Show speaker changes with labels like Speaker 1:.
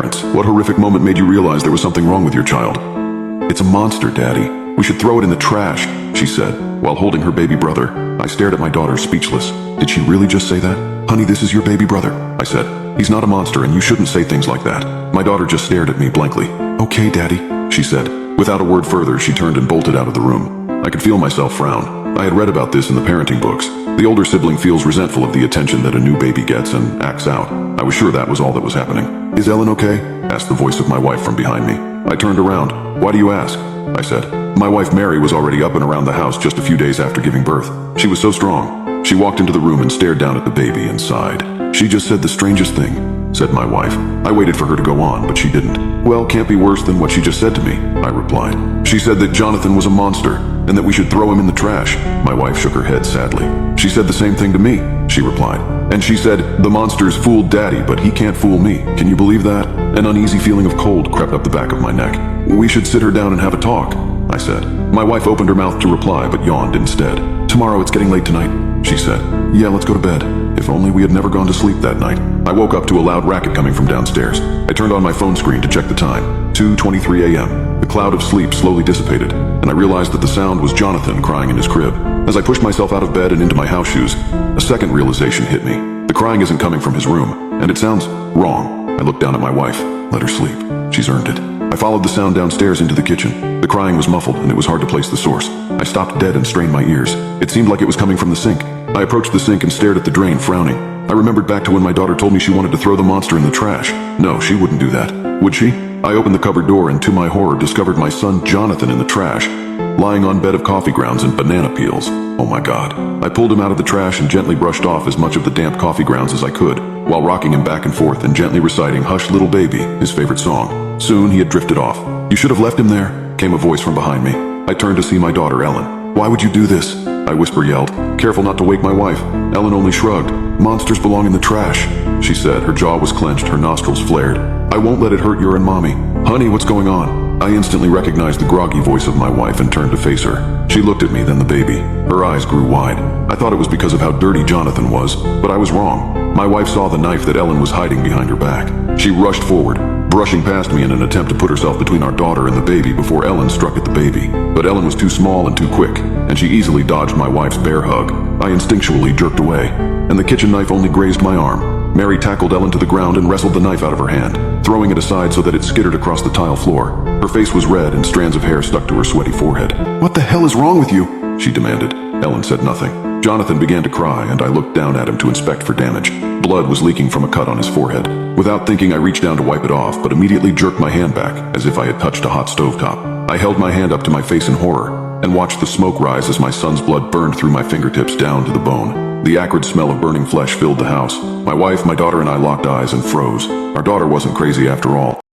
Speaker 1: parents. What horrific moment made you realize there was something wrong with your child? It's a monster, Daddy. We should throw it in the trash, she said, while holding her baby brother. I stared at my daughter, speechless. Did she really just say that? Honey, this is your baby brother, I said. He's not a monster and you shouldn't say things like that. My daughter just stared at me blankly. Okay, Daddy, she said. Without a word further, she turned and bolted out of the room. I could feel myself frown. I had read about this in the parenting books. The older sibling feels resentful of the attention that a new baby gets and acts out. I was sure that was all that was happening. Is Ellen okay? Asked the voice of my wife from behind me. I turned around. Why do you ask? I said. My wife Mary was already up and around the house just a few days after giving birth. She was so strong. She walked into the room and stared down at the baby and sighed. She just said the strangest thing, said my wife. I waited for her to go on, but she didn't. Well, can't be worse than what she just said to me, I replied. She said that Jonathan was a monster and that we should throw him in the trash. My wife shook her head sadly. She said the same thing to me, she replied. And she said, the monster's fooled Daddy, but he can't fool me. Can you believe that? An uneasy feeling of cold crept up the back of my neck. We should sit her down and have a talk, I said. My wife opened her mouth to reply, but yawned instead. Tomorrow it's getting late tonight, she said. Yeah, let's go to bed. If only we had never gone to sleep that night. I woke up to a loud racket coming from downstairs. I turned on my phone screen to check the time. 2:23 a.m. The cloud of sleep slowly dissipated, and I realized that the sound was Jonathan crying in his crib. As I pushed myself out of bed and into my house shoes, a second realization hit me. The crying isn't coming from his room, and it sounds wrong. I looked down at my wife. Let her sleep. She's earned it. I followed the sound downstairs into the kitchen. The crying was muffled, and it was hard to place the source. I stopped dead and strained my ears. It seemed like it was coming from the sink. I approached the sink and stared at the drain, frowning. I remembered back to when my daughter told me she wanted to throw the monster in the trash. No, she wouldn't do that. Would she? I opened the cupboard door and to my horror discovered my son Jonathan in the trash, lying on bed of coffee grounds and banana peels. Oh my God. I pulled him out of the trash and gently brushed off as much of the damp coffee grounds as I could, while rocking him back and forth and gently reciting Hush Little Baby, his favorite song. Soon he had drifted off. You should have left him there, came a voice from behind me. I turned to see my daughter Ellen. Why would you do this? I yelled. Careful not to wake my wife. Ellen only shrugged. Monsters belong in the trash, she said. Her jaw was clenched, her nostrils flared. I won't let it hurt your and Mommy. Honey, what's going on? I instantly recognized the groggy voice of my wife and turned to face her. She looked at me, then the baby. Her eyes grew wide. I thought it was because of how dirty Jonathan was, but I was wrong. My wife saw the knife that Ellen was hiding behind her back. She rushed forward, brushing past me in an attempt to put herself between our daughter and the baby before Ellen struck at the baby. But Ellen was too small and too quick, and she easily dodged my wife's bear hug. I instinctually jerked away, and the kitchen knife only grazed my arm. Mary tackled Ellen to the ground and wrestled the knife out of her hand, throwing it aside so that it skittered across the tile floor. Her face was red and strands of hair stuck to her sweaty forehead. What the hell is wrong with you? She demanded. Ellen said nothing. Jonathan began to cry, and I looked down at him to inspect for damage. Blood was leaking from a cut on his forehead. Without thinking, I reached down to wipe it off, but immediately jerked my hand back, as if I had touched a hot stovetop. I held my hand up to my face in horror, and watched the smoke rise as my son's blood burned through my fingertips down to the bone. The acrid smell of burning flesh filled the house. My wife, my daughter, and I locked eyes and froze. Our daughter wasn't crazy after all.